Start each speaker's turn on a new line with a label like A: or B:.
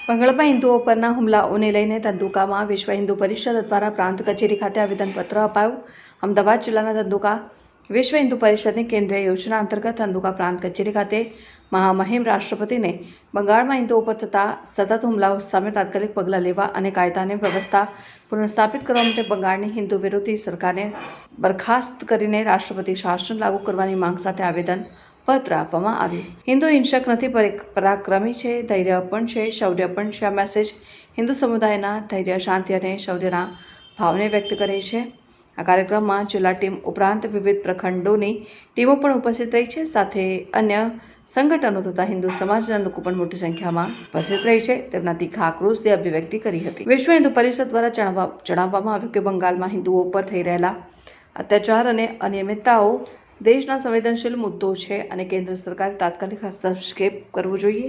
A: બંગાળમાં હિન્દુઓ પરના હુમલાઓને લઈને ધંધુકામાં વિશ્વ હિન્દુ પરિષદ દ્વારા પ્રાંત કચેરી ખાતે આવેદનપત્ર અપાયું. અમદાવાદ જિલ્લાના ધંધુકા વિશ્વ હિન્દુ પરિષદની કેન્દ્રીય યોજના અંતર્ગત ધંધુકા પ્રાંત કચેરી ખાતે મહામહિમ રાષ્ટ્રપતિને બંગાળમાં હિન્દુઓ પર થતા સતત હુમલાઓ સામે તાત્કાલિક પગલાં લેવા અને કાયદાની વ્યવસ્થા પુનઃસ્થાપિત કરવા માટે બંગાળની હિન્દુ વિરોધી સરકારને બરખાસ્ત કરીને રાષ્ટ્રપતિ શાસન લાગુ કરવાની માંગ સાથે આવેદન પત્ર આપવામાં આવ્યું. હિન્દુ હિંસક નથી, પરાક્રમી છે, ધૈર્ય પણ છે, શૌર્ય પણ છે. આ મેસેજ હિન્દુ સમુદાયના ધૈર્ય, શાંતિ અને શૌર્યના ભાવને વ્યક્ત કરે છે. આ કાર્યક્રમમાં જિલ્લા ટીમ ઉપરાંત વિવિધ પ્રખંડોની ટીમો પણ ઉપસ્થિત રહી છે. સાથે અન્ય સંગઠનો તથા હિન્દુ સમાજના લોકો પણ મોટી સંખ્યામાં ઉપસ્થિત રહી છે. તેમના તીખા આક્રોશની અભિવ્યક્તિ કરી હતી. વિશ્વ હિન્દુ પરિષદ દ્વારા જણાવવામાં આવ્યું કે બંગાળમાં હિન્દુઓ પર થઈ રહેલા અત્યાચાર અને અનિયમિતતાઓ દેશના સંવેદનશીલ મુદ્દો છે અને કેન્દ્ર સરકારે તાત્કાલિક હસ્તક્ષેપ કરવો જોઈએ.